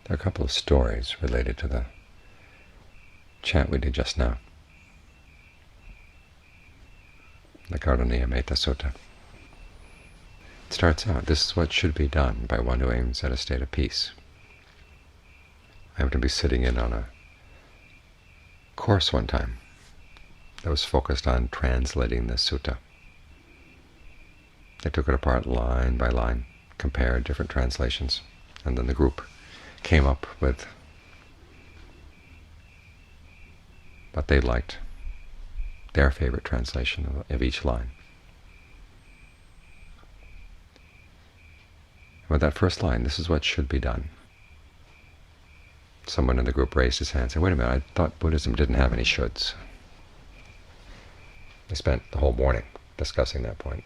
There are a couple of stories related to the chant we did just now, the Karuniyametta Sutta. It starts out, this is what should be done by one who aims at a state of peace. I happened to be sitting in on a course one time that was focused on translating this sutta. They took it apart line by line, compared different translations, and then the group came up with what they liked, their favorite translation of each line. With that first line, this is what should be done, someone in the group raised his hand and said, wait a minute, I thought Buddhism didn't have any shoulds. We spent the whole morning discussing that point.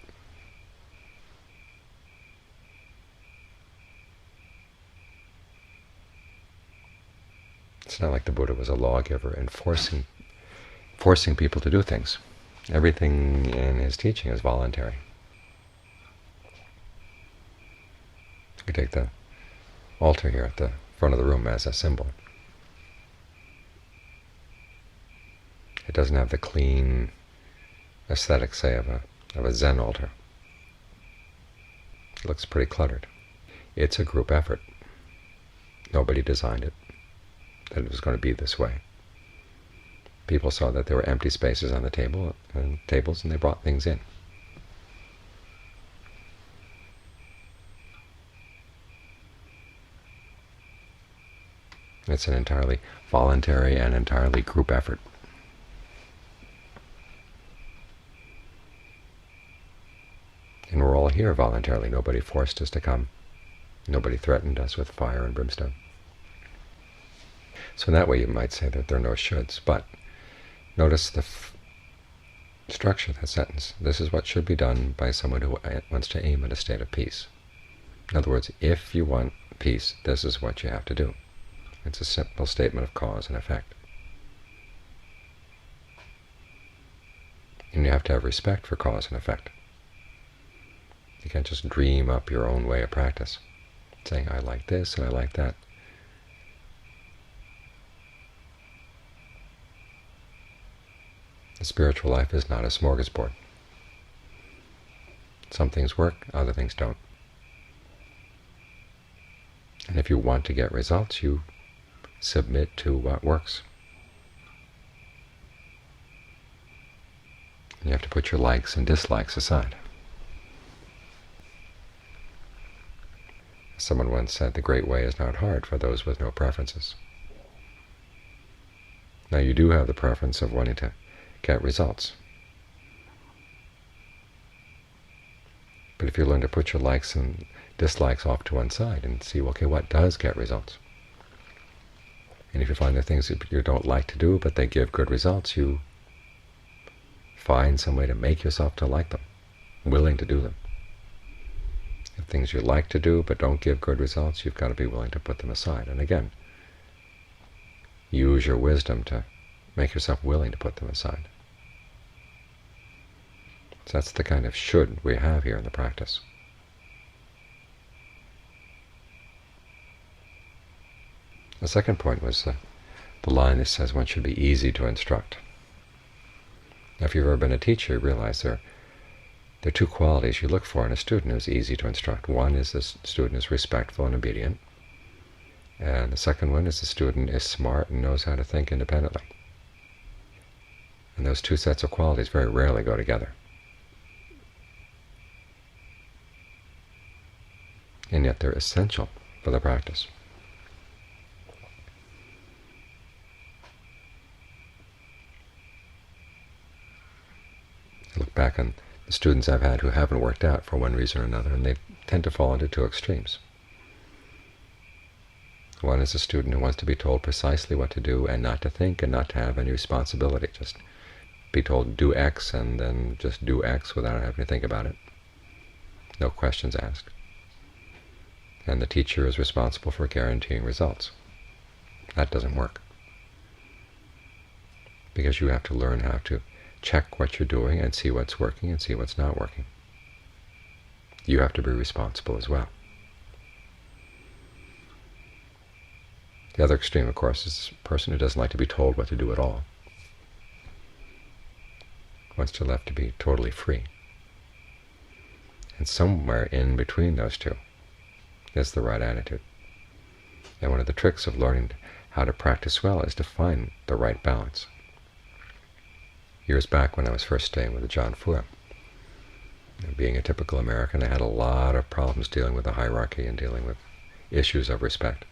It's not like the Buddha was a lawgiver and forcing people to do things. Everything in his teaching is voluntary. You could take the altar here at the front of the room as a symbol. It doesn't have the clean aesthetic, say, of a Zen altar. It looks pretty cluttered. It's a group effort. Nobody designed it, that it was going to be this way. People saw that there were empty spaces on the tables, and they brought things in. It's an entirely voluntary and entirely group effort. And we're all here voluntarily. Nobody forced us to come. Nobody threatened us with fire and brimstone. So in that way you might say that there are no shoulds. But notice the structure of that sentence. This is what should be done by someone who wants to aim at a state of peace. In other words, if you want peace, this is what you have to do. It's a simple statement of cause and effect. And you have to have respect for cause and effect. You can't just dream up your own way of practice, saying, I like this and I like that. The spiritual life is not a smorgasbord. Some things work, other things don't. And if you want to get results, you submit to what works. You have to put your likes and dislikes aside. Someone once said, the great way is not hard for those with no preferences. Now you do have the preference of wanting to get results. But if you learn to put your likes and dislikes off to one side and see, okay, what does get results? And if you find the things that you don't like to do, but they give good results, you find some way to make yourself to like them, willing to do them. If things you like to do but don't give good results, you've got to be willing to put them aside. And again, use your wisdom to make yourself willing to put them aside. So that's the kind of should we have here in the practice. The second point was the line that says one should be easy to instruct. Now, if you've ever been a teacher, you realize there are two qualities you look for in a student who's easy to instruct. One is the student is respectful and obedient, and the second one is the student is smart and knows how to think independently. And those two sets of qualities very rarely go together. And yet they're essential for the practice. I look back on the students I've had who haven't worked out for one reason or another, and they tend to fall into two extremes. One is a student who wants to be told precisely what to do and not to think and not to have any responsibility. Just be told, do X, and then just do X without having to think about it. No questions asked. And the teacher is responsible for guaranteeing results. That doesn't work. Because you have to learn how to check what you're doing and see what's working and see what's not working. You have to be responsible as well. The other extreme, of course, is a person who doesn't like to be told what to do at all. Wants to left to be totally free. And somewhere in between those two is the right attitude. And one of the tricks of learning how to practice well is to find the right balance. Years back when I was first staying with Ajahn Fuang, being a typical American, I had a lot of problems dealing with the hierarchy and dealing with issues of respect.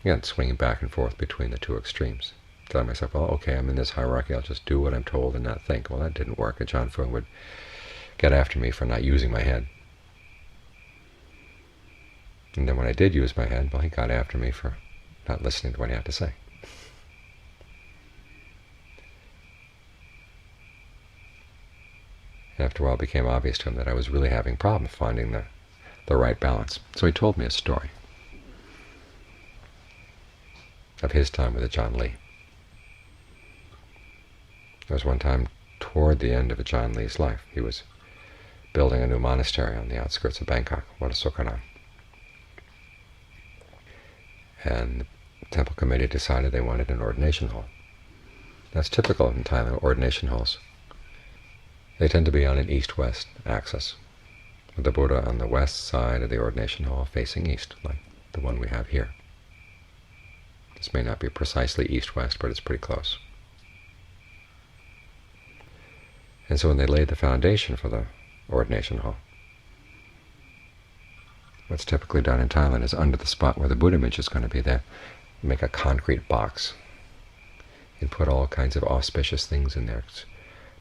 Again, swinging back and forth between the two extremes. Telling myself, well, okay, I'm in this hierarchy, I'll just do what I'm told and not think. Well, that didn't work. Ajahn Fuang would get after me for not using my head. And then when I did use my head, well, he got after me for not listening to what he had to say. After a while, it became obvious to him that I was really having problems finding the right balance. So he told me a story of his time with Ajahn Lee. There was one time toward the end of Ajahn Lee's life. He was building a new monastery on the outskirts of Bangkok, Wat Sokaram. And the temple committee decided they wanted an ordination hall. That's typical in Thailand, ordination halls. They tend to be on an east-west axis, with the Buddha on the west side of the ordination hall facing east, like the one we have here. This may not be precisely east-west, but it's pretty close. And so when they laid the foundation for the ordination hall, what's typically done in Thailand is under the spot where the Buddha image is going to be there, make a concrete box and put all kinds of auspicious things in there.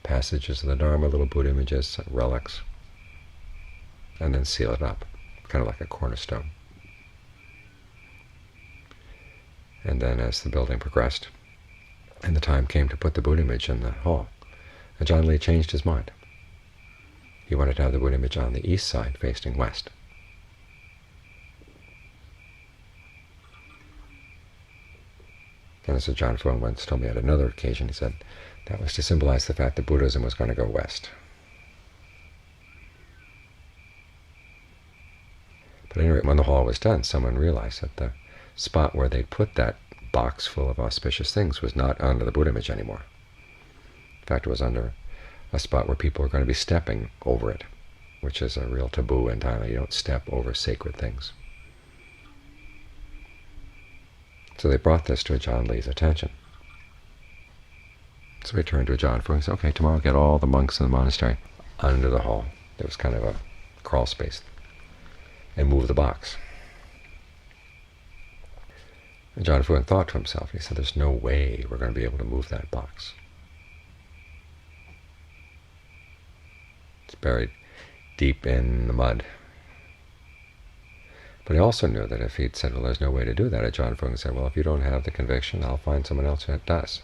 Passages of the Dharma, little Buddha images, relics, and then seal it up, kind of like a cornerstone. And then as the building progressed, and the time came to put the Buddha image in the hall, Ajahn Lee changed his mind. He wanted to have the Buddha image on the east side, facing west. And as Ajahn Fuang once told me at another occasion, he said, that was to symbolize the fact that Buddhism was going to go west. But anyway, when the hall was done, someone realized that the spot where they'd put that box full of auspicious things was not under the Buddha image anymore. In fact, it was under a spot where people were going to be stepping over it, which is a real taboo in Thailand. You don't step over sacred things. So they brought this to Ajahn Lee's attention. So he turned to Ajahn Fuang and said, okay, tomorrow get all the monks in the monastery under the hall. There was kind of a crawl space. And move the box. Ajahn Fuang thought to himself, he said, there's no way we're going to be able to move that box. It's buried deep in the mud. But he also knew that if he'd said, well, there's no way to do that, Ajahn Fuang said, well, if you don't have the conviction, I'll find someone else that does.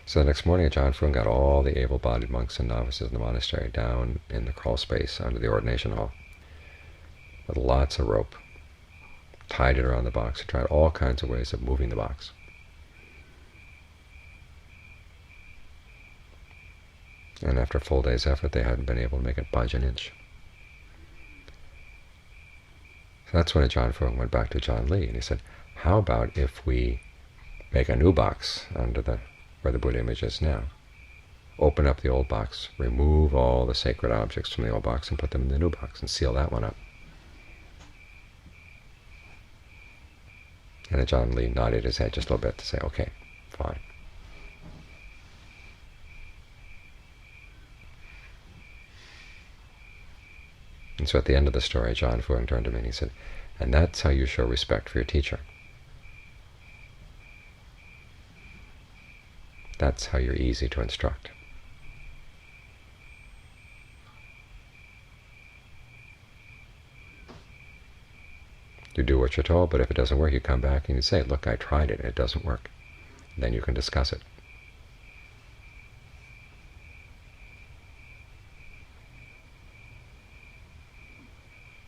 So the next morning, Ajahn Fuang got all the able-bodied monks and novices in the monastery down in the crawl space under the ordination hall with lots of rope, tied it around the box, and tried all kinds of ways of moving the box. And after a full day's effort, they hadn't been able to make it budge an inch. So that's when Ajahn Fuang went back to Ajahn Lee, and he said, how about if we make a new box under where the Buddha image is now? Open up the old box, remove all the sacred objects from the old box, and put them in the new box, and seal that one up. And Ajahn Lee nodded his head just a little bit to say, okay, fine. And so at the end of the story, Ajahn Fuang turned to me and he said, and that's how you show respect for your teacher. That's how you're easy to instruct. You do what you're told, but if it doesn't work, you come back and you say, look, I tried it, and it doesn't work. And then you can discuss it.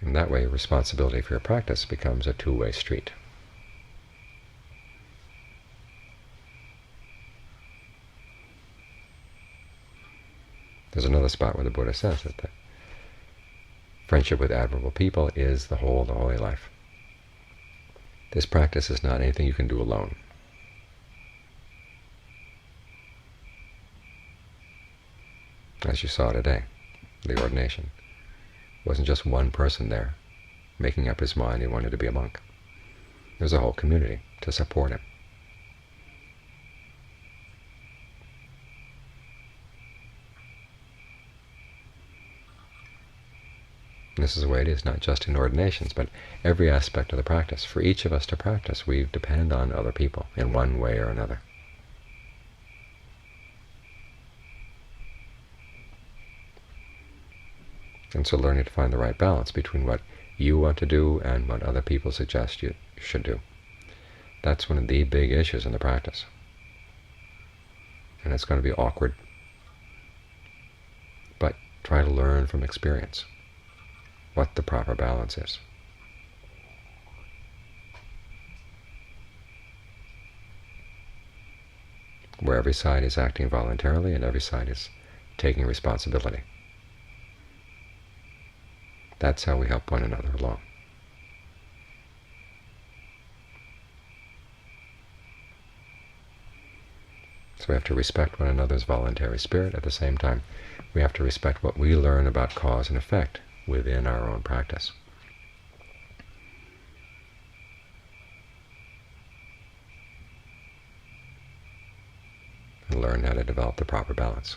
And that way, responsibility for your practice becomes a two-way street. There's another spot where the Buddha says that the friendship with admirable people is the whole of the holy life. This practice is not anything you can do alone. As you saw today, the ordination. It wasn't just one person there making up his mind he wanted to be a monk. There's a whole community to support him. And this is the way it is, not just in ordinations, but every aspect of the practice. For each of us to practice, we depend on other people in one way or another. And so learning to find the right balance between what you want to do and what other people suggest you should do. That's one of the big issues in the practice. And it's going to be awkward. But try to learn from experience what the proper balance is. Where every side is acting voluntarily and every side is taking responsibility. That's how we help one another along. So we have to respect one another's voluntary spirit. At the same time, we have to respect what we learn about cause and effect within our own practice. And learn how to develop the proper balance.